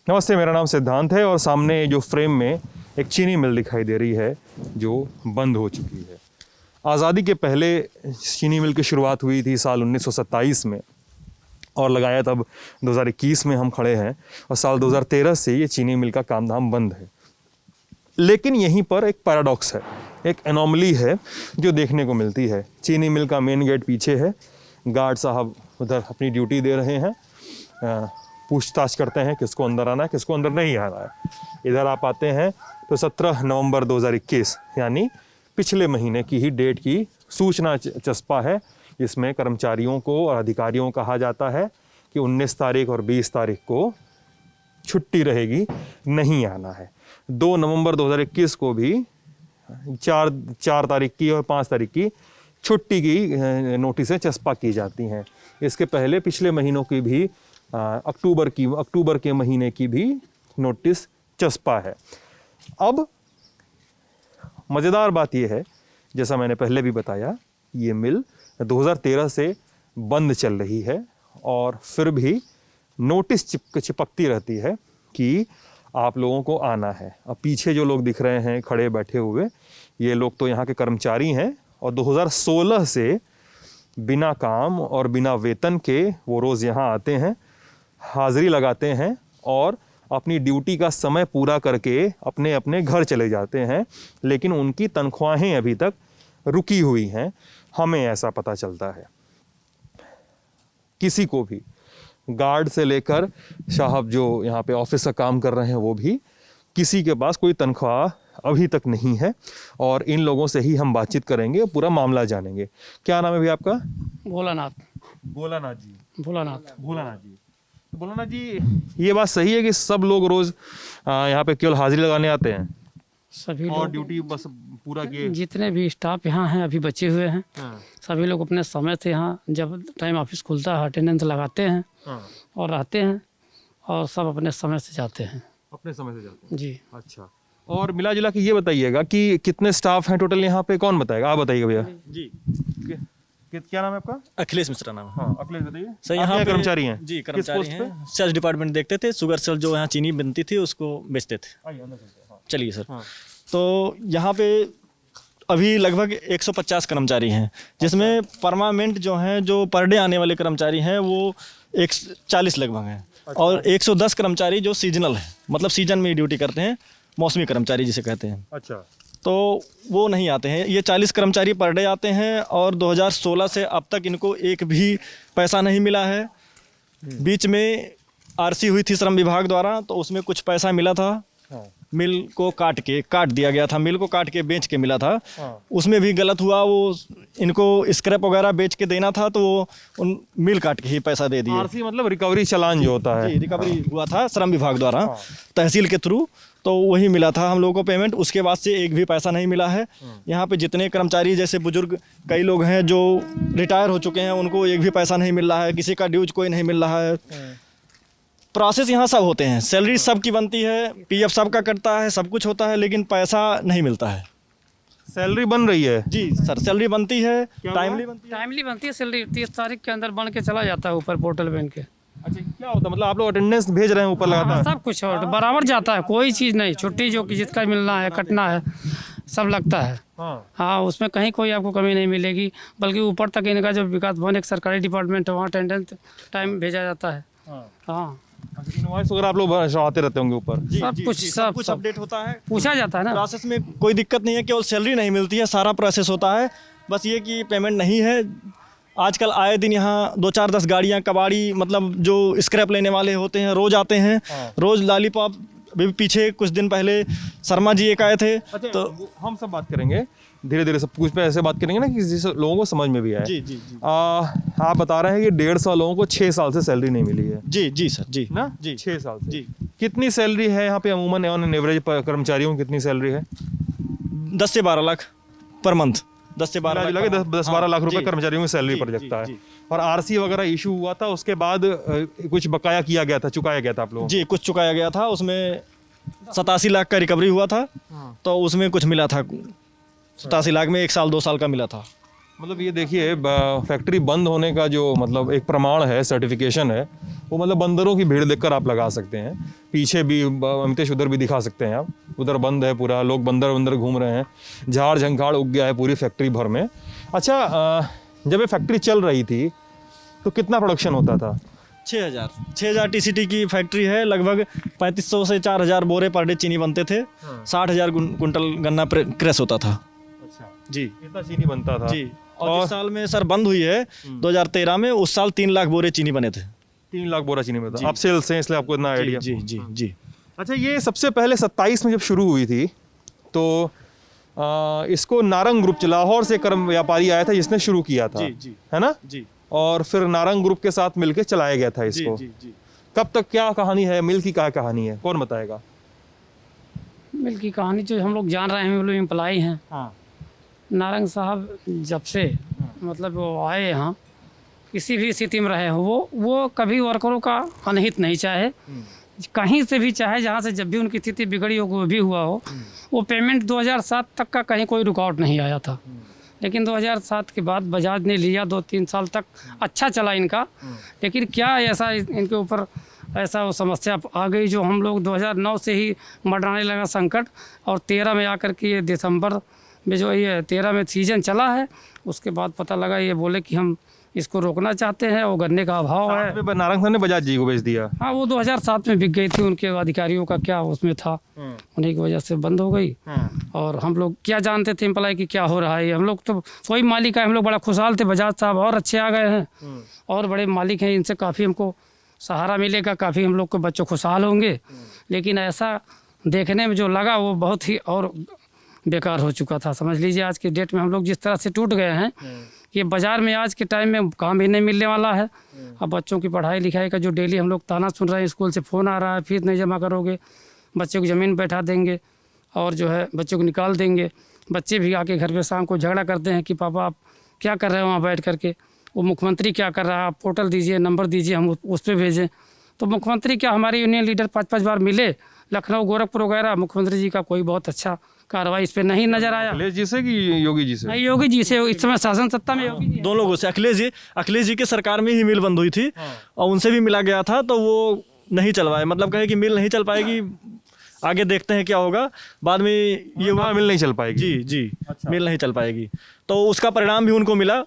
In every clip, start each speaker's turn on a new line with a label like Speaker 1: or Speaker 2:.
Speaker 1: नमस्ते, मेरा नाम सिद्धांत है और सामने जो फ्रेम में एक चीनी मिल दिखाई दे रही है जो बंद हो चुकी है। आज़ादी के पहले चीनी मिल की शुरुआत हुई थी साल 1927 में और लगाया तब 2021 में हम खड़े हैं और साल 2013 से ये चीनी मिल का काम धाम बंद है। लेकिन यहीं पर एक पैराडॉक्स है, एक एनोमली है जो देखने को मिलती है। चीनी मिल का मेन गेट पीछे है, गार्ड साहब उधर अपनी ड्यूटी दे रहे हैं, पूछताछ करते हैं किसको अंदर आना है किसको अंदर नहीं आना है। इधर आप आते हैं तो 17 नवंबर 2021 यानी पिछले महीने की ही डेट की सूचना चस्पा है, जिसमें कर्मचारियों को और अधिकारियों को कहा जाता है कि 19 तारीख और 20 तारीख को छुट्टी रहेगी, नहीं आना है। 2 नवंबर 2021 को भी 4 तारीख की और 5 तारीख की छुट्टी की नोटिसें चस्पा की जाती हैं। इसके पहले पिछले महीनों की भी अक्टूबर के महीने की भी नोटिस चस्पा है। अब मज़ेदार बात यह है, जैसा मैंने पहले भी बताया, ये मिल 2013 से बंद चल रही है और फिर भी नोटिस चिपकती रहती है कि आप लोगों को आना है। अब पीछे जो लोग दिख रहे हैं खड़े बैठे हुए, ये लोग तो यहाँ के कर्मचारी हैं और 2016 से बिना काम और बिना वेतन के वो रोज़ यहाँ आते हैं, हाज़िरी लगाते हैं और अपनी ड्यूटी का समय पूरा करके अपने अपने घर चले जाते हैं। लेकिन उनकी तनख्वाहें अभी तक रुकी हुई हैं, हमें ऐसा पता चलता है। किसी को भी, गार्ड से लेकर साहब जो यहाँ पे ऑफिस का काम कर रहे हैं, वो भी किसी के पास कोई तनख्वाह अभी तक नहीं है। और इन लोगों से ही हम बातचीत करेंगे, पूरा मामला जानेंगे। क्या नाम है भैया आपका?
Speaker 2: भोलानाथ।
Speaker 1: भोलानाथ जी।
Speaker 2: भोलानाथ।
Speaker 1: भोलानाथ जी। भोलानाथ जी, ये बात सही है कि सब लोग रोज यहाँ पे केवल हाजिरी लगाने आते हैं?
Speaker 2: सभी
Speaker 1: और
Speaker 2: लोग,
Speaker 1: ड्यूटी बस पूरा किए?
Speaker 2: जितने भी स्टाफ यहाँ हैं अभी बचे हुए हैं,
Speaker 1: हाँ,
Speaker 2: सभी लोग अपने समय से यहाँ जब टाइम ऑफिस खुलता है अटेंडेंस लगाते हैं
Speaker 1: हाँ,
Speaker 2: और रहते हैं और सब अपने समय से जाते हैं।
Speaker 1: अपने समय से जाते हैं।
Speaker 2: जी।
Speaker 1: अच्छा, और मिला जुला के ये बताइएगा कि कितने स्टाफ हैं टोटल यहाँ पे? कौन बताएगा? आप बताइएगा भैया।
Speaker 3: जी,
Speaker 1: क्या नाम है आपका?
Speaker 3: अखिलेश मिश्रा नाम है।
Speaker 1: हाँ, अखिलेश बताइए।
Speaker 3: सर
Speaker 1: आप
Speaker 3: यहाँ पे
Speaker 1: कर्मचारी हैं?
Speaker 3: जी,
Speaker 1: किस
Speaker 3: कर्मचारी
Speaker 1: पोस्ट
Speaker 3: हैं। सेल्स डिपार्टमेंट देखते थे, शुगर सेल जो यहाँ चीनी बनती थी उसको बेचते थे।
Speaker 1: आइए अंदर चलते हैं। हाँ,
Speaker 3: चलिए सर।
Speaker 1: हाँ।
Speaker 3: तो यहाँ पे अभी लगभग 150 कर्मचारी हैं, जिसमें परमानेंट जो हैं, जो पर डे आने वाले कर्मचारी हैं वो 140 लगभग हैं। और 110 कर्मचारी जो सीजनल हैं, मतलब सीजन में ड्यूटी करते हैं, मौसमी कर्मचारी जिसे कहते हैं,
Speaker 1: अच्छा,
Speaker 3: तो वो नहीं आते हैं। ये 40 कर्मचारी पर डे आते हैं और 2016 से अब तक इनको एक भी पैसा नहीं मिला है। बीच में आरसी हुई थी श्रम विभाग द्वारा, तो उसमें कुछ पैसा मिला था।
Speaker 1: हाँ,
Speaker 3: मिल को काट दिया गया था, मिल को काट के बेच के मिला था।
Speaker 1: हाँ,
Speaker 3: उसमें भी गलत हुआ, वो इनको स्क्रैप वगैरह बेच के देना था, तो वो उन मिल काट के ही पैसा दे दिए।
Speaker 1: आरसी मतलब रिकवरी चालान जो होता है।
Speaker 3: जी, रिकवरी हुआ था श्रम विभाग द्वारा,
Speaker 1: हाँ।
Speaker 3: तहसील के थ्रू, तो वही मिला था हम लोगों को पेमेंट। उसके बाद से एक भी पैसा नहीं मिला है। यहाँ पे जितने कर्मचारी, जैसे बुजुर्ग कई लोग हैं जो रिटायर हो चुके हैं, उनको एक भी पैसा नहीं मिल रहा है, किसी का ड्यूज कोई नहीं मिल रहा है। प्रोसेस यहाँ सब होते हैं, सैलरी सबकी बनती है, पीएफ सबका कटता है, सब कुछ होता है, लेकिन पैसा नहीं मिलता है।
Speaker 1: सैलरी बन रही है?
Speaker 3: जी सर, सैलरी बनती है, टाइमली बनती है।
Speaker 2: टाइमली बनती है सैलरी, 30 तारीख के अंदर बन के चला जाता है ऊपर पोर्टल पे इनके।
Speaker 1: अच्छा, क्या होता है मतलब आप लोग अटेंडेंस भेज रहे हैं ऊपर लगातार?
Speaker 2: सब कुछ और बराबर जाता है, कोई चीज़ नहीं, छुट्टी जो कि जिसका मिलना है कटना है सब लगता है।
Speaker 1: हाँ,
Speaker 2: हाँ, उसमें कहीं कोई आपको कमी नहीं मिलेगी, बल्कि ऊपर तक इनका जो विकास भवन एक सरकारी डिपार्टमेंट है, वहाँ अटेंडेंस टाइम भेजा जाता है।
Speaker 1: हाँ।
Speaker 2: हाँ,
Speaker 1: अच्छा, इनवॉइस वगैरह आप लोग चढ़ाते रहते होंगे ऊपर?
Speaker 3: जी,
Speaker 2: सब
Speaker 3: जी,
Speaker 2: कुछ-
Speaker 3: जी,
Speaker 2: सब-
Speaker 3: कुछ
Speaker 2: सब।
Speaker 3: अपडेट होता है,
Speaker 2: पूछा जाता है ना।
Speaker 3: प्रोसेस में कोई दिक्कत नहीं है, केवल सैलरी नहीं मिलती है, सारा प्रोसेस होता है। बस ये कि पेमेंट नहीं है। आजकल आए दिन यहाँ 2-4-10 गाड़ियाँ कबाड़ी, मतलब जो स्क्रैप लेने वाले होते हैं, रोज आते हैं।
Speaker 1: हाँ।
Speaker 3: रोज लॉलीपॉप, अभी पीछे कुछ दिन पहले शर्मा जी एक आए थे।
Speaker 1: अच्छा,
Speaker 3: तो
Speaker 1: हम सब बात करेंगे धीरे धीरे, सब कुछ पे ऐसे बात करेंगे ना कि जिससे लोगों को समझ में भी आए।
Speaker 3: जी, जी, जी,
Speaker 1: आप बता रहे हैं कि 150 लोगों को 6 साल से सैलरी नहीं मिली है
Speaker 3: जी, जी सर, जी
Speaker 1: ना?
Speaker 3: जी,
Speaker 1: 6 साल से।
Speaker 3: जी।
Speaker 1: कितनी सैलरी है यहाँ पे अमूमन ऑन एवरेज कर्मचारियों की कितनी सैलरी है?
Speaker 3: 10 से 12 लाख पर मंथ। 10 से 12
Speaker 1: लगे 10-12 लाख रुपए
Speaker 3: जी,
Speaker 1: कर्मचारियों की सैलरी
Speaker 3: जी,
Speaker 1: पर
Speaker 3: जी,
Speaker 1: लगता है।
Speaker 3: जी।
Speaker 1: और आरसी वगैरह इशू हुआ था, उसके बाद कुछ बकाया किया गया था, चुकाया गया था आप लोगों
Speaker 3: जी, कुछ चुकाया गया था, उसमें 87 लाख का रिकवरी हुआ था। तो उसमें कुछ मिला था, 87 लाख में 1 साल 2 साल का मिला था।
Speaker 1: मतलब ये देखिए, फैक्ट्री बंद होने का जो मतलब एक प्रमाण है, सर्टिफिकेशन है, वो मतलब बंदरों की भीड़ देखकर आप लगा सकते हैं। पीछे भी अमितेश उधर भी दिखा सकते हैं आप, उधर बंद है पूरा, लोग बंदर घूम रहे हैं, झाड़ झंखाड़ उग गया है पूरी फैक्ट्री भर में। अच्छा, जब ये फैक्ट्री चल रही थी तो कितना प्रोडक्शन होता था?
Speaker 3: 6,000 TCT की फैक्ट्री है। लगभग 3500 से 4,000 बोरे पर डे चीनी बनते थे। 60,000 कुंटल गन्ना क्रैश होता था।
Speaker 1: अच्छा
Speaker 3: जी,
Speaker 1: इतना चीनी बनता था
Speaker 3: जी। और इस साल में सर बंद हुई है 2013 में, उस साल 3 लाख बोरे चीनी बने थे।
Speaker 1: 3 लाख बोरा चीनी बनता। आप सेल्स हैं इसलिए आपको इतना आइडिया।
Speaker 3: जी जी जी।
Speaker 1: अच्छा, ये सबसे पहले 27 में जब शुरू हुई थी तो इसको नारंग ग्रुप, लाहौर से कर्म व्यापारी आया था जिसने शुरू किया था,
Speaker 3: जी।
Speaker 1: है ना?
Speaker 3: जी
Speaker 1: और फिर नारंग ग्रुप के साथ मिलकर चलाया गया था इसको।
Speaker 3: जी।
Speaker 1: कब तक क्या कहानी है, मिल की क्या कहानी है, कौन बताएगा?
Speaker 2: मिल की कहानी जो हम लोग जान रहे हैं, हम लोग एम्प्लॉई हैं।
Speaker 1: हाँ।
Speaker 2: नारंग साहब जब से मतलब वो आए यहाँ, किसी भी स्थिति में रहे हो, वो कभी वर्करों का अनहित नहीं चाहे। कहीं से भी चाहे, जहाँ से जब भी उनकी स्थिति बिगड़ी हो, कोई भी हुआ हो, वो पेमेंट 2007 तक का कहीं कोई रुकावट नहीं आया था। लेकिन 2007 के बाद बजाज ने लिया, 2-3 साल तक अच्छा चला इनका। लेकिन क्या ऐसा इनके ऊपर ऐसा वो समस्या आ गई जो हम लोग 2009 से ही मंडराने लगा संकट, और 13 में आकर के ये दिसंबर में जो ये 13 में सीजन चला है, उसके बाद पता लगा ये बोले कि हम इसको रोकना चाहते हैं, वो गन्ने का अभाव है।
Speaker 1: नारंग साहब ने बजाज जी को बेच दिया।
Speaker 2: हाँ, वो 2007 में बिक गई थी, उनके अधिकारियों का क्या उसमें था, उन्हीं की वजह से बंद हो गई। और हम लोग क्या जानते थे एम्प्लॉय की क्या हो रहा है। हम लोग तो कोई मालिक है, हम लोग बड़ा खुशहाल थे, बजाज साहब और अच्छे आ गए हैं और बड़े मालिक हैं, इनसे काफ़ी हमको सहारा मिलेगा, काफ़ी हम लोग के बच्चे खुशहाल होंगे। लेकिन ऐसा देखने में जो लगा वो बहुत ही और बेकार हो चुका था। समझ लीजिए आज की डेट में हम लोग जिस तरह से टूट गए हैं, ये बाज़ार में आज के टाइम में काम भी नहीं मिलने वाला है। अब बच्चों की पढ़ाई लिखाई का जो डेली हम लोग ताना सुन रहे हैं, स्कूल से फ़ोन आ रहा है, फीस नहीं जमा करोगे, बच्चे को ज़मीन बैठा देंगे और जो है बच्चों को निकाल देंगे। बच्चे भी आके घर पे शाम को झगड़ा करते हैं कि पापा आप क्या कर रहे हो वहाँ बैठ करके, वो मुख्यमंत्री क्या कर रहा है, आप पोर्टल दीजिए, नंबर दीजिए, हम उस पर भेजें। तो मुख्यमंत्री क्या, हमारे यूनियन लीडर 5-5 बार मिले, लखनऊ, गोरखपुर वगैरह, मुख्यमंत्री जी का कोई बहुत अच्छा कार्रवाई इस पर नहीं नजर आया।
Speaker 1: अखिलेश जी से कि योगी जी से?
Speaker 2: नहीं, योगी जी से, इस समय शासन सत्ता में योगी जी।
Speaker 3: 2 लोगों से। अखिलेश जी के सरकार में ही मिल बंद हुई थी और उनसे भी मिला गया था, तो वो नहीं चलवाए। मतलब कहे कि मिल नहीं चल पाएगी, आगे देखते हैं क्या होगा। बाद में ये हुआ,
Speaker 1: मिल नहीं चल पाएगी।
Speaker 3: जी। मिल नहीं चल पाएगी, तो उसका परिणाम भी उनको मिला।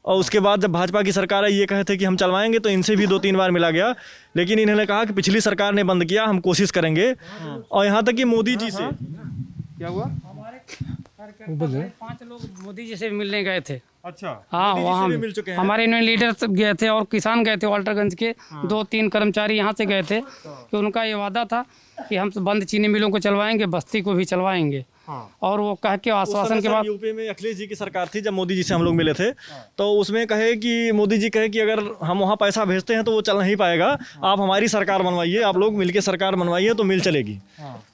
Speaker 3: और उसके बाद जब भाजपा की सरकार आई, ये कहे थे कि हम चलवाएंगे, तो इनसे भी 2-3 बार मिला गया। लेकिन इन्होंने कहा कि पिछली सरकार ने बंद किया, हम कोशिश करेंगे। और यहाँ तक कि मोदी जी से
Speaker 1: क्या हुआ?
Speaker 2: 5 लोग मोदी जी से मिलने गए थे।
Speaker 1: अच्छा।
Speaker 2: हाँ, वहाँ
Speaker 3: भी मिल चुके हैं।
Speaker 2: हमारे यूनियन लीडर सब गए थे और किसान गए थे, वाल्टरगंज के 2-3 कर्मचारी यहाँ से गए थे कि उनका ये वादा था कि हम बंद चीनी मिलों को चलवाएंगे, बस्ती को भी चलवाएंगे। और वो कह के आश्वासन के बाद
Speaker 3: यूपी में अखिलेश जी की सरकार थी, जब मोदी जी से हम लोग मिले थे, तो उसमें कहे कि मोदी जी कहे कि अगर हम वहाँ पैसा भेजते हैं तो वो चल नहीं पाएगा, आप हमारी सरकार बनवाइए, आप लोग मिलके सरकार बनवाइए तो मिल चलेगी।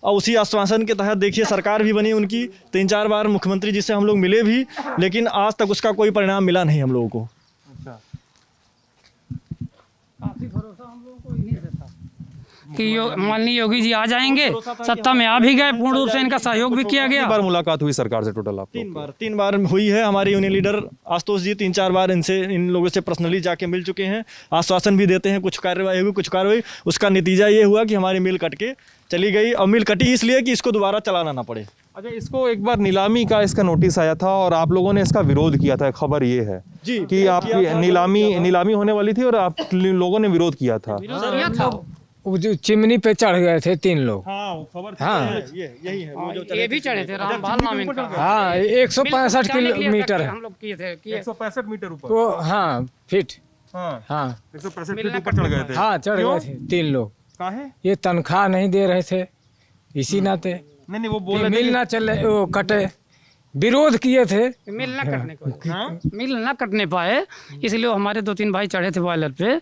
Speaker 3: और उसी आश्वासन के तहत देखिए सरकार भी बनी उनकी, 3-4 बार मुख्यमंत्री जी से हम लोग मिले भी, लेकिन आज तक उसका कोई परिणाम मिला नहीं हम लोगों को।
Speaker 2: काफी भरोसा हम लोगों को इन्हीं से था कि माननीय योगी जी आ जाएंगे, सत्ता में आ भी गए, पूर्ण रूप से इनका सहयोग भी किया गया।
Speaker 1: कितनी बार मुलाकात हुई सरकार से टोटल आप?
Speaker 3: 3 बार हुई है। हमारे यूनियन लीडर आशुतोष जी 3-4 बार इन लोगों से पर्सनली जाके मिल चुके हैं, आश्वासन भी देते हैं, कुछ कार्रवाई हुई, कुछ कार्रवाई। उसका नतीजा ये हुआ कि हमारी मिल कट के चली गई, और मिल कटी इसलिए कि इसको दोबारा चलाना ना पड़े।
Speaker 1: अच्छा, इसको एक बार नीलामी का इसका नोटिस आया था और आप लोगों ने इसका विरोध किया था। खबर ये है
Speaker 3: जी
Speaker 1: कि आपकी नीलामी होने वाली थी और आप लोगों ने विरोध किया था।
Speaker 4: वो जो चिमनी पे चढ़ गए थे 3 लोग।
Speaker 1: हाँ, खबर
Speaker 4: हाँ,
Speaker 3: यही है वो जो
Speaker 2: ये भी चढ़े थे, रामपाल नाम इनका।
Speaker 4: हाँ, 165 किलोमीटर है
Speaker 2: हम लोग किए थे कि
Speaker 1: 165 मीटर ऊपर।
Speaker 4: वो। हाँ, फीट।
Speaker 1: हाँ,
Speaker 4: हाँ
Speaker 1: 165 फीट ऊपर चढ़ गए थे।
Speaker 4: हाँ, चढ़ गए थे 3 लोग।
Speaker 1: काहे?
Speaker 4: ये तनख्वाह नहीं दे रहे थे, इसी नाते
Speaker 1: नहीं, वो बोल
Speaker 4: कि
Speaker 1: रहे थे
Speaker 4: मिल ना चले, वो कटे, विरोध किए थे।
Speaker 2: मिल न कटने को, मिल न कटने पाए, इसलिए वो हमारे 2-3 भाई चढ़े थे बॉयलर पे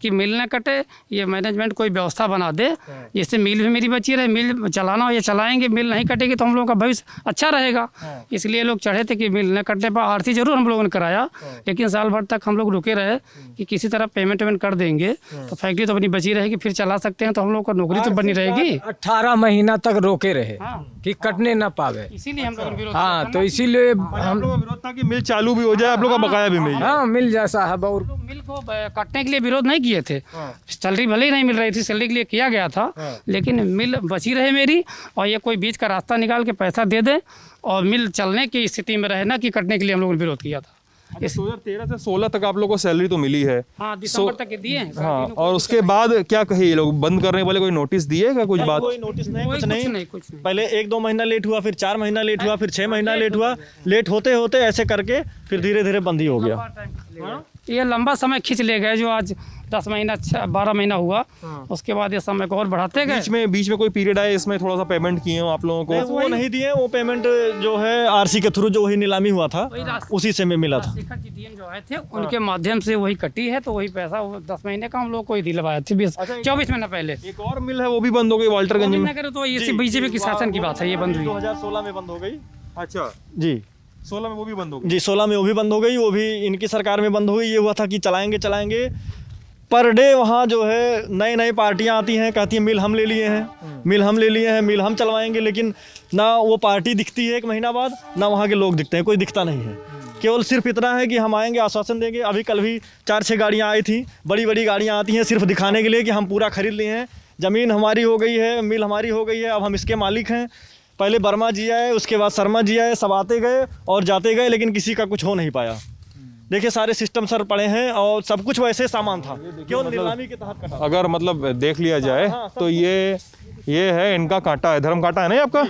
Speaker 2: कि मिल न कटे, ये मैनेजमेंट कोई व्यवस्था बना दे जिससे मिल भी मेरी बची रहे, मिल चलाना हो ये चलाएंगे, मिल नहीं कटेगी तो हम लोगों का भविष्य अच्छा रहेगा। इसलिए लोग चढ़े थे कि मिल न कटने पर आरती जरूर हम लोगों ने कराया, लेकिन साल भर तक हम लोग रुके रहे कि किसी तरह पेमेंट वेमेंट कर देंगे तो फैक्ट्री तो अपनी बची रहेगी, फिर चला सकते हैं, तो हम लोग को नौकरी तो बनी रहेगी।
Speaker 4: 18 महीना तक रोके रहे कि कटने ना पावे।
Speaker 2: इसीलिए हम लोग विरोध।
Speaker 4: हाँ, तो इसीलिए
Speaker 1: आप
Speaker 4: हम
Speaker 1: लोगों का विरोध था कि मिल चालू भी हो जाए, आप लोग का बकाया भी मिल जाए।
Speaker 4: हाँ मिल जाए साहब। और
Speaker 2: मिल को काटने के लिए विरोध नहीं किए थे। सैलरी भले ही नहीं मिल रही थी, सैलरी के लिए किया गया था, लेकिन मिल बची रहे मेरी, और ये कोई बीच का रास्ता निकाल के पैसा दे दे और मिल चलने की स्थिति में रहे ना कि कटने के लिए हम लोगों ने विरोध किया था।
Speaker 1: 2013 से 16 तक आप लोगों को सैलरी तो मिली है।
Speaker 2: हाँ, दिसंबर तक के दिए हैं।
Speaker 1: हाँ, और उसके बाद क्या कहे ये लोग, बंद करने वाले कोई नोटिस दिए क्या, कुछ बात?
Speaker 3: कोई नोटिस नहीं,
Speaker 2: कोई
Speaker 3: कुछ नहीं।
Speaker 2: कुछ नहीं।
Speaker 3: पहले 1-2 महीना लेट हुआ, फिर 4 महीना लेट हुआ, फिर 6 महीना लेट हुआ। लेट होते होते ऐसे करके फिर धीरे धीरे बंद ही हो गया।
Speaker 2: ये लंबा समय खींच ले गए, जो आज 10 महीना 12 महीना हुआ, उसके बाद ये समय को और बढ़ाते गए।
Speaker 1: बीच में कोई पीरियड आया इसमें थोड़ा सा पेमेंट किए हो आप लोगों को?
Speaker 3: वो नहीं दिए, वो पेमेंट जो है आरसी के थ्रू जो वही नीलामी हुआ था उसी से में मिला था।
Speaker 2: शेखर जी डीएम जो आए थे उनके माध्यम से वही कटी है, तो वही पैसा वो 10 महीने का हम लोग को ही दिलवाया थे, 24 महीना पहले।
Speaker 1: एक और मिल है वो भी बंद हो गई वाल्टरगंज में।
Speaker 2: करे तो इसी बीजेपी की शासन की बात है, ये बंद हुई।
Speaker 3: 2016 में बंद हो गई।
Speaker 1: अच्छा,
Speaker 3: जी
Speaker 1: 16 में वो भी बंद हो गई।
Speaker 3: जी 16 में वो भी बंद हो गई, वो भी इनकी सरकार में बंद हो गई। ये हुआ था कि चलाएंगे पर डे वहाँ जो है नई नई पार्टियाँ आती हैं, कहती हैं मिल हम ले लिए हैं, मिल हम ले लिए हैं, मिल हम चलवाएंगे, लेकिन ना वो पार्टी दिखती है 1 महीना बाद, ना वहाँ के लोग दिखते हैं, कोई दिखता नहीं है। केवल सिर्फ इतना है कि हम आएंगे, आश्वासन देंगे। अभी कल भी 4-6 गाड़ियाँ आई थी, बड़ी बड़ी गाड़ियाँ आती हैं सिर्फ दिखाने के लिए कि हम पूरा खरीद लिए हैं, ज़मीन हमारी हो गई है, मिल हमारी हो गई है, अब हम इसके मालिक हैं। पहले वर्मा जी आए, उसके बाद शर्मा जी आए, सब आते गए और जाते गए, लेकिन किसी का कुछ हो नहीं पाया। देखिए सारे सिस्टम सर पड़े हैं और सब कुछ वैसे सामान था, केवल नीलामी के तहत कटा।
Speaker 1: अगर मतलब देख लिया जाए तो ये है इनका कांटा है, धर्म कांटा है ना आपका?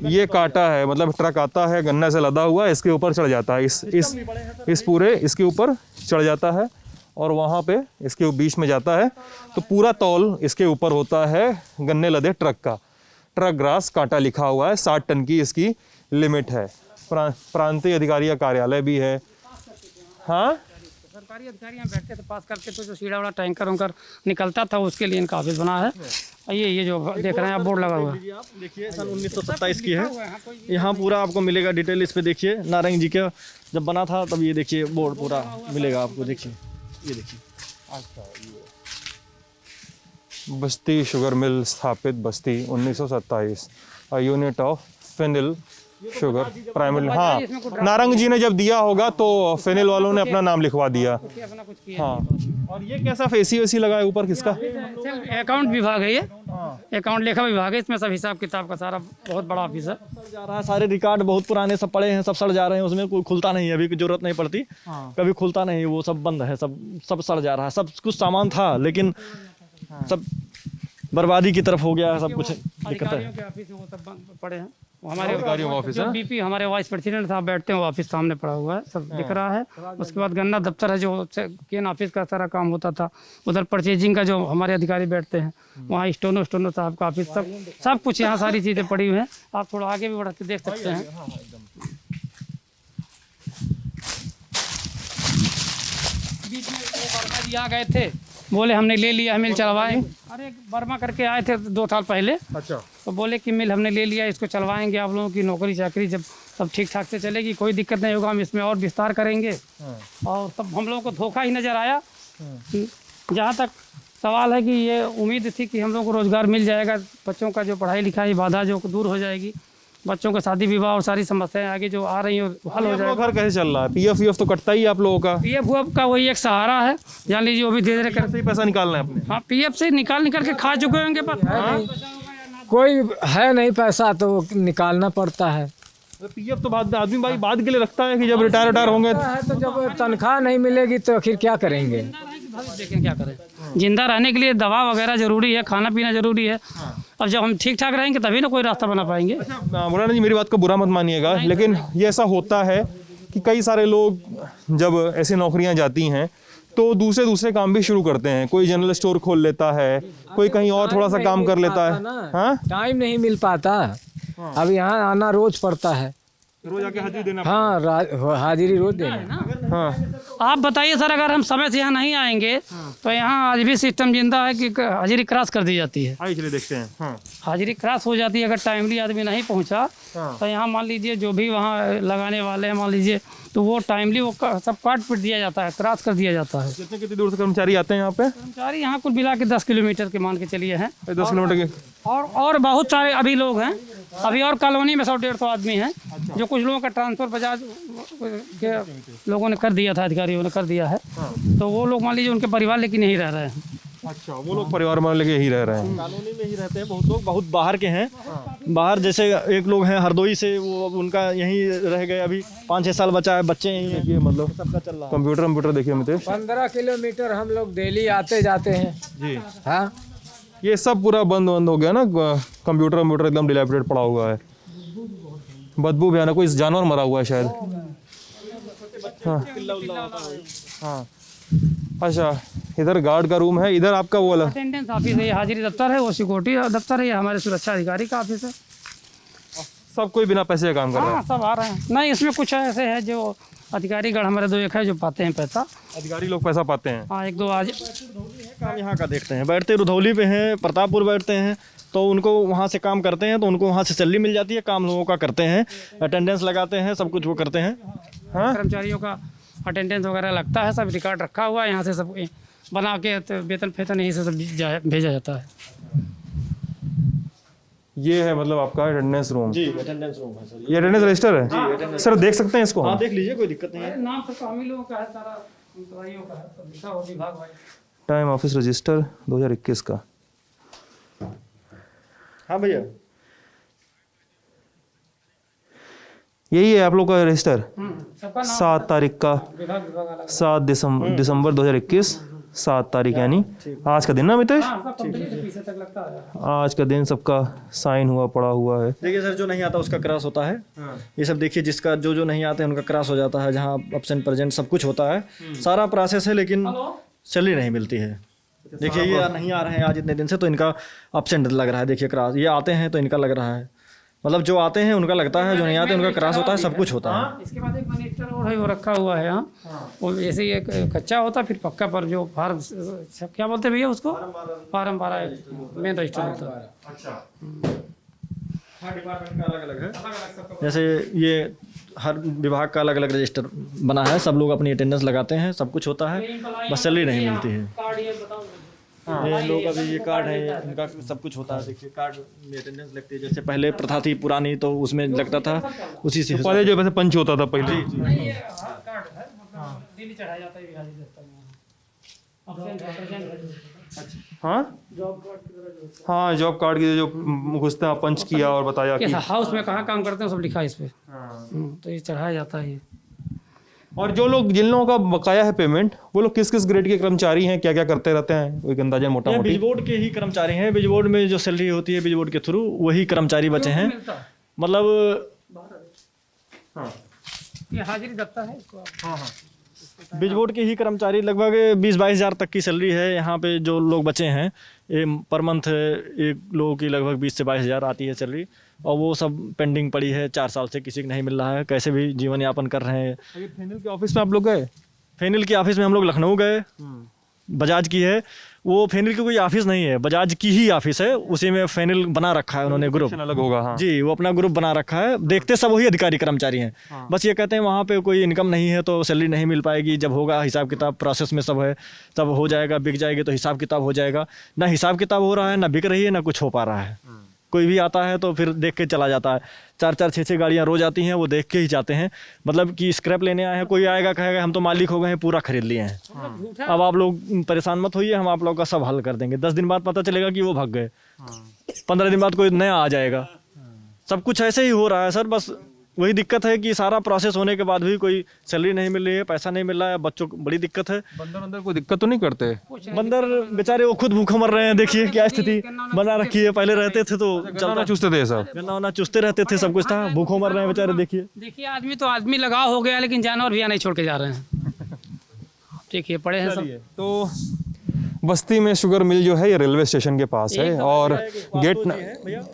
Speaker 1: ये कांटा है, मतलब ट्रक आता है गन्ना से लदा हुआ, इसके ऊपर चढ़ जाता है, इस पूरे इसके ऊपर चढ़ जाता है और वहाँ पे इसके बीच में जाता है, तो पूरा तौल इसके ऊपर होता है गन्ने लदे ट्रक का। ट्रक ग्रास कांटा लिखा हुआ है, 60 टन की इसकी लिमिट है। प्रांतीय अधिकारी कार्यालय भी है। हाँ,
Speaker 2: सरकारी अधिकारी यहाँ बैठते थे, पास करके तो जो सीढ़ा वाला टैंकर उनकर निकलता था, उसके लिए इनका ऑफिस बना है। और ये जो देख रहे हैं आप बोर्ड लगा हुआ है,
Speaker 3: आप देखिए सन 1927 की है। यहाँ पूरा आपको मिलेगा डिटेल, इस पे देखिए नारंग जी का जब बना था तब ये देखिए बोर्ड पूरा मिलेगा आपको, देखिए ये देखिए।
Speaker 1: बस्ती शुगर मिल स्थापित बस्ती 1927, unit of phenyl sugar primary. हाँ, नारंग जी ने जब दिया होगा तो फिनिल वालों ने अपना नाम लिखवा दिया।
Speaker 2: अपना कुछ किया।
Speaker 1: हाँ, और ये कैसा फेसी वेसी लगा है ऊपर, किसका?
Speaker 2: अकाउंट विभाग है ये, अकाउंट लेखा विभाग है, इसमें सब हिसाब किताब का सारा बहुत बड़ा ऑफिस है।
Speaker 3: जा रहा है, सारे रिकॉर्ड बहुत पुराने सब पड़े हैं, सब सड़ जा रहे हैं, उसमें कोई खुलता नहीं है, अभी की जरूरत नहीं पड़ती, कभी खुलता नहीं, वो सब बंद है, सब सड़ जा रहा है। सब कुछ सामान था लेकिन सब बर्बादी की तरफ हो गया है, सब कुछ दिक्कत है।
Speaker 2: अधिकारियों के ऑफिस में वो सब बंद पड़े हैं। वो हमारे
Speaker 1: अधिकारियों का ऑफिस
Speaker 2: जो
Speaker 1: है।
Speaker 2: बीपी हमारे वाइस प्रेसिडेंट साहब बैठते हैं, वो ऑफिस सामने पड़ा हुआ है, सब दिख रहा है। उसके बाद गन्ना दफ्तर है, जो केन ऑफिस का सारा काम होता था। उधर परचेजिंग का जो हमारे अधिकारी बैठते हैं, वहाँ स्टोनो साहब का ऑफिस, सब कुछ यहाँ सारी चीज़ें पड़ी हुई हैं। आप थोड़ा आगे भी बढ़ के देख सकते हैं। बीच में वर्मा जी आ गए थे, बोले हमने ले लिया, मिल चलवाएंगे। अरे वर्मा करके आए थे 2 साल पहले,
Speaker 1: अच्छा,
Speaker 2: तो बोले कि मिल हमने ले लिया, इसको चलवाएंगे, आप लोगों की नौकरी चाकरी जब सब ठीक ठाक से चलेगी, कोई दिक्कत नहीं होगा, हम इसमें और विस्तार करेंगे। और तब हम लोगों को धोखा ही नज़र आया। जहाँ तक सवाल है कि ये उम्मीद थी कि हम लोग को रोज़गार मिल जाएगा, बच्चों का जो पढ़ाई लिखाई बाधा जो दूर हो जाएगी, बच्चों का शादी विवाह और सारी समस्याएं आगे जो आ रही हैं हल हो जाएगा।
Speaker 1: घर कैसे चल रहा है? पीएफ तो कटता ही है आप लोगों का।
Speaker 2: पीएफ का वही एक सहारा है, जान लीजिए, वो भी धीरे धीरे कर।
Speaker 1: कैसे ही पैसा निकालना है अपने?
Speaker 2: हाँ, पीएफ से निकाल के खा चुके होंगे, पर
Speaker 4: कोई है नहीं पैसा तो निकालना पड़ता है।
Speaker 1: पीएफ तो बाद आदमी भाई बाद के लिए रखता है कि जब रिटायर होंगे
Speaker 4: तो जब तनख्वाह नहीं मिलेगी तो आखिर क्या करेंगे?
Speaker 2: देखें क्या करें, जिंदा रहने के लिए दवा वगैरह जरूरी है, खाना पीना जरूरी है। अब जब हम ठीक ठाक रहेंगे तभी ना कोई रास्ता बना पाएंगे।
Speaker 1: मौलाना जी, मेरी बात को बुरा मत मानिएगा, लेकिन ये ऐसा होता है कि कई सारे लोग जब ऐसी नौकरियां जाती हैं तो दूसरे काम भी शुरू करते हैं। कोई जनरल स्टोर खोल लेता है, कोई कहीं और थोड़ा सा काम कर लेता है। हाँ,
Speaker 4: टाइम नहीं मिल पाता। अब यहाँ आना रोज पड़ता है,
Speaker 1: रोज आके हाजिरी देना।
Speaker 4: हाँ हाजिरी रोज देना।
Speaker 1: हाँ,
Speaker 2: आप बताइए सर, अगर हम समय से यहाँ नहीं आएंगे तो यहाँ आज भी सिस्टम जिंदा है कि हाजिरी क्रॉस कर दी जाती है।
Speaker 1: आइए चलिए देखते हैं। हाँ,
Speaker 2: हाजिरी क्रॉस हो जाती है, अगर टाइमली आदमी नहीं पहुँचा तो यहाँ मान लीजिए जो भी वहाँ लगाने वाले हैं, मान लीजिए तो वो टाइमली वो सब काट पीट दिया जाता है, क्रॉस कर दिया जाता है।
Speaker 1: कितनी दूर से कर्मचारी आते हैं यहाँ पे?
Speaker 2: कर्मचारी यहाँ कुल मिला के 10 किलोमीटर के मान के चलिए हैं।
Speaker 1: 10 किलोमीटर के।
Speaker 2: और बहुत सारे अभी लोग हैं, अभी और कॉलोनी में 100-150 आदमी हैं। जो कुछ लोगों का ट्रांसफर बजाज के लोगों ने कर दिया था, अधिकारियों ने कर दिया है। तो वो लोग मान लीजिए उनके परिवार लेकिन यहीं रह रहे हैं।
Speaker 1: अच्छा, वो लोग परिवार में लेके यही रह रहे हैं।
Speaker 3: कॉलोनी में ही रहते हैं बहुत लोग, बहुत बाहर के हैं। बाहर जैसे एक लोग हैं हरदोई से, वो उनका यहीं रह गए, अभी 5-6 साल बचा है, बच्चे यहीं हैं।
Speaker 1: ये मतलब
Speaker 3: सबका चल रहा है।
Speaker 1: कंप्यूटर देखिए मितेश
Speaker 4: 15 किलोमीटर हम लोग डेली आते जाते हैं
Speaker 1: जी।
Speaker 4: हाँ।
Speaker 1: ये सब पूरा बंद हो गया ना, कंप्यूटर एकदम डिलैपिडेट पड़ा हुआ है, बदबू भी आना, कोई जानवर मरा हुआ है शायद। हाँ अच्छा, इधर गार्ड का रूम है, इधर आपका वो वाला
Speaker 2: अटेंडेंस ऑफिस है, ये हाजिरी दफ्तर है, वो सिक्योरिटी दफ्तर है, ये हमारे सुरक्षा अधिकारी का ऑफिस है।
Speaker 1: सब कोई बिना पैसे का काम कर रहा है।
Speaker 2: हाँ सब आ रहे हैं। नहीं इसमें कुछ ऐसे है जो अधिकारीगण हमारे 2-1 है जो पाते हैं पैसा।
Speaker 1: अधिकारी लोग पैसा पाते हैं।
Speaker 2: हाँ 1-2 आज
Speaker 3: काम यहाँ का देखते हैं, बैठते रुधौली पे हैं, प्रतापपुर बैठते हैं, तो उनको वहाँ से काम करते हैं, तो उनको वहाँ से सैलरी मिल जाती है, काम लोगों का करते हैं, अटेंडेंस लगाते हैं, सब कुछ वो करते हैं।
Speaker 1: हाँ
Speaker 2: कर्मचारियों का अटेंडेंस वगैरह लगता है, सब रिकॉर्ड रखा हुआ है, यहाँ से सब बना के तो वेतन फेतन यहीं से सब भेजा जाता है।
Speaker 1: ये है मतलब आपका अटेंडेंस रूम।
Speaker 3: जी अटेंडेंस रूम है सर।
Speaker 1: ये अटेंडेंस रजिस्टर है सर, देख सकते हैं इसको
Speaker 3: हाँ
Speaker 1: हम?
Speaker 3: देख लीजिए, कोई दिक्कत नहीं है।
Speaker 2: नाम सब हम ही लोगों का है, सारा एम्प्लॉइयों का है, सब लिखा हो विभाग वाइज।
Speaker 1: टाइम ऑफिस रजिस्टर 2021 का।
Speaker 3: हाँ भैया
Speaker 1: यही है आप लोग का रजिस्टर,
Speaker 2: सबका नाम
Speaker 1: 7 तारीख का,
Speaker 2: विभाग अलग।
Speaker 1: 7 दिसंबर 2021, 7 तारीख यानी आज का दिन ना मितेश?
Speaker 2: हाँ सब कंप्लीट पीछे तक लगता है।
Speaker 1: आज का दिन सबका साइन हुआ पड़ा हुआ है।
Speaker 3: देखिए सर, जो नहीं आता उसका क्रॉस होता है। ये सब देखिए, जिसका जो नहीं आते हैं उनका क्रॉस हो जाता है, जहाँ एब्सेंट प्रेजेंट सब कुछ होता है, सारा प्रोसेस है, लेकिन सैलरी नहीं मिलती है। देखिए ये नहीं आ रहे हैं आज इतने दिन से, तो इनका एब्सेंट लग रहा है। देखिए क्रॉस, ये आते हैं तो इनका लग रहा है, मतलब जो आते हैं उनका लगता है, जो नहीं आते उनका क्रॉस होता है, सब कुछ होता है।
Speaker 2: इसके बाद एक मनीस्टर और है वो रखा हुआ है यहाँ, वो ऐसे ही एक कच्चा होता, फिर पक्का पर जो फार्म क्या बोलते हैं भैया उसको, फार्म 12 मेन रजिस्टर होता है।
Speaker 1: अच्छा,
Speaker 3: हर डिपार्टमेंट का अलग अलग है, जैसे ये हर विभाग का अलग अलग रजिस्टर बना है, सब लोग अपनी अटेंडेंस लगाते हैं, सब कुछ होता है, बस सैलरी नहीं मिलती है।
Speaker 2: कार्ड ये बताओ।
Speaker 3: ये लोग अभी ये कार्ड है, इनका सब कुछ होता है। देखिए कार्ड में अटेंडेंस लगती है, जैसे पहले प्रथा थी पुरानी, तो उसमें लगता था, उसी से
Speaker 1: पहले जो वैसे पंच होता था पहले।
Speaker 2: नहीं ये कार्ड है, मतलब दिल्ली चढ़ाया जाता है बिहारी दफ्तर में।
Speaker 1: हाँ हाँ, जॉब कार्ड की जो घुसते हैं पंच किया और बताया कि
Speaker 2: हाउस में कहाँ काम करते हैं सब लिखा है इस पे। तो ये चढ़ाया जाता है ये।
Speaker 1: और जो लोग, जिन लोगों का बकाया है पेमेंट, वो लोग किस किस ग्रेड के कर्मचारी हैं, क्या क्या करते रहते हैं, एक अंदाजा मोटा
Speaker 3: ये
Speaker 1: मोटी?
Speaker 3: बिज बोर्ड के ही कर्मचारी हैं, बिज बोर्ड में जो सैलरी होती है बिज बोर्ड के थ्रू, वही कर्मचारी बचे हैं। मतलब
Speaker 2: ये हाजिरी दफ्तर है इसको।
Speaker 3: बिज बोर्ड के ही कर्मचारी, लगभग 20-22 हज़ार तक की सैलरी है यहाँ पे। जो लोग बचे हैं ये पर मंथ एक लोगों की लगभग 20 से 22 हज़ार आती है सैलरी, और वो सब पेंडिंग पड़ी है 4 साल से, किसी को नहीं मिल रहा है, कैसे भी जीवन यापन कर रहे हैं।
Speaker 1: फेनिल के ऑफिस में आप लोग गए?
Speaker 3: फेनिल की ऑफिस में हम लोग लखनऊ गए, बजाज की है वो, फेनिल की कोई ऑफिस नहीं है, बजाज की ही ऑफिस है, उसी में फेनिल बना रखा है उन्होंने ग्रुप
Speaker 1: अलग होगा। हाँ
Speaker 3: जी, वो अपना ग्रुप बना रखा है, देखते सब वही अधिकारी कर्मचारी हैं। बस ये कहते हैं वहाँ पे कोई इनकम नहीं है तो सैलरी नहीं मिल पाएगी, जब होगा हिसाब किताब प्रोसेस में सब है, तब हो जाएगा, बिक जाएगी तो हिसाब किताब हो जाएगा। ना हिसाब किताब हो रहा है, ना बिक रही है, ना कुछ हो पा रहा है। कोई भी आता है तो फिर देख के चला जाता है। 4-4, 6-6 गाड़ियाँ रोज आती हैं, वो देख के ही जाते हैं, मतलब कि स्क्रैप लेने आए हैं। कोई आएगा कहेगा हम तो मालिक हो गए हैं, पूरा खरीद लिए हैं, अब आप लोग परेशान मत होइए, हम आप लोग का सब हल कर देंगे। 10 दिन बाद पता चलेगा कि वो भाग गए, 15 दिन बाद कोई नया आ जाएगा। सब कुछ ऐसे ही हो रहा है सर। बस वही दिक्कत है कि सारा प्रोसेस होने के बाद भी कोई सैलरी नहीं मिल रही है, पैसा नहीं मिल रहा है, बच्चों को बड़ी दिक्कत है।
Speaker 1: बंदर कोई दिक्कत तो नहीं करते?
Speaker 3: बंदर बेचारे वो खुद भूखे मर रहे हैं, देखिए क्या स्थिति बना रखी है। पहले रहते थे तो
Speaker 1: चलना चूसते थे सब,
Speaker 3: गन्ना वन्ना चुसते रहते थे, सब कुछ था, भूखों मर रहे हैं बेचारे। देखिए
Speaker 2: आदमी तो आदमी लगाव हो गया, लेकिन जानवर भी यहाँ नहीं छोड़ के जा रहे हैं। देखिए पड़े हैं सब।
Speaker 1: तो बस्ती में शुगर मिल जो है ये रेलवे स्टेशन के पास है, और गेट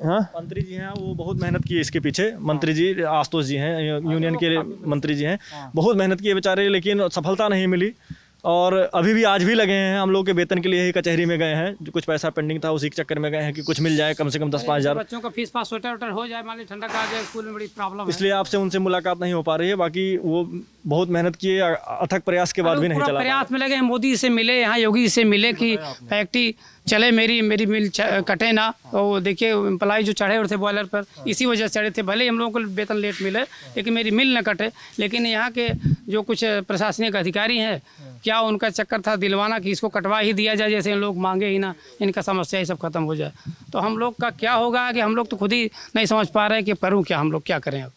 Speaker 1: हाँ
Speaker 3: मंत्री जी हैं, वो बहुत मेहनत की है इसके पीछे। मंत्री जी आशुतोष जी हैं, यूनियन के मंत्री जी हैं, बहुत मेहनत की है बेचारे, लेकिन सफलता नहीं मिली। और अभी भी आज भी लगे हैं, हम लोग के वेतन के लिए ही कचहरी में गए हैं, जो कुछ पैसा पेंडिंग था उसी के चक्कर में गए हैं कि कुछ मिल जाए, कम से कम 10-5 हज़ार।
Speaker 2: बच्चों का फीस पास स्वेटर वेटर हो जाए, मान ली ठंडा का आ जाए, स्कूल में बड़ी प्रॉब्लम है।
Speaker 3: इसलिए आपसे उनसे मुलाकात नहीं हो पा रही है। बाकी वो बहुत मेहनत किए, अथक प्रयास के बाद भी नहीं
Speaker 2: पूरा
Speaker 3: चला।
Speaker 2: प्रयास में लगे हैं, मोदी से मिले, यहाँ योगी से मिले कि फैक्ट्री चले, मेरी मिल कटे ना। और देखिए एम्प्लॉय जो चढ़े हुए थे बॉयलर पर, इसी वजह से चढ़े थे। भले ही हम लोगों को वेतन लेट मिले, लेकिन मेरी मिल न कटे। लेकिन यहाँ के जो कुछ प्रशासनिक अधिकारी हैं, क्या उनका चक्कर था दिलवाना कि इसको कटवा ही दिया जाए, जैसे इन लोग मांगे ही ना, इनका समस्या ही सब खत्म हो जाए। तो हम लोग का क्या होगा कि हम लोग तो खुद ही नहीं समझ पा रहे हैं कि करूँ क्या, हम लोग क्या करें अब।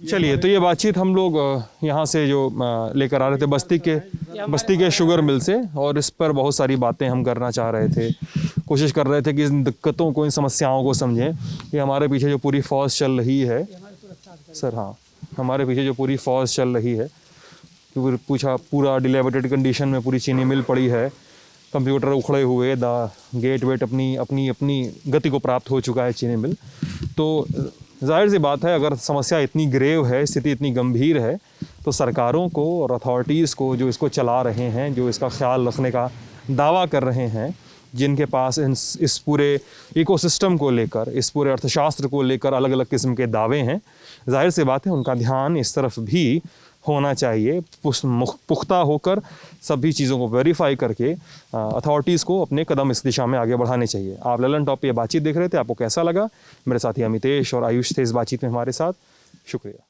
Speaker 1: चलिए, तो ये बातचीत हम लोग यहाँ से जो लेकर आ रहे थे बस्ती के शुगर मिल से, और इस पर बहुत सारी बातें हम करना चाह रहे थे, कोशिश कर रहे थे कि इन दिक्कतों को, इन समस्याओं को समझें। कि हमारे पीछे जो पूरी फौज चल रही है सर, हाँ, हमारे पीछे जो पूरी फौज चल रही है, पूरा डिलेबरेटेड कंडीशन में पूरी चीनी मिल पड़ी है, कंप्यूटर उखड़े हुए, गेट वेट अपनी गति को प्राप्त हो चुका है चीनी मिल। तो जाहिर सी बात है, अगर समस्या इतनी ग्रेव है, स्थिति इतनी गंभीर है, तो सरकारों को और अथॉरिटीज़ को जो इसको चला रहे हैं, जो इसका ख्याल रखने का दावा कर रहे हैं, जिनके पास इस पूरे इकोसिस्टम को लेकर, इस पूरे अर्थशास्त्र को लेकर अलग अलग किस्म के दावे हैं, जाहिर सी बात है उनका ध्यान इस तरफ भी होना चाहिए। पुख्ता होकर सभी चीज़ों को वेरीफाई करके अथॉरिटीज़ को अपने कदम इस दिशा में आगे बढ़ाने चाहिए। आप ललन टॉप पे ये बातचीत देख रहे थे, आपको कैसा लगा? मेरे साथी अमितेश और आयुष थे इस बातचीत में हमारे साथ। शुक्रिया।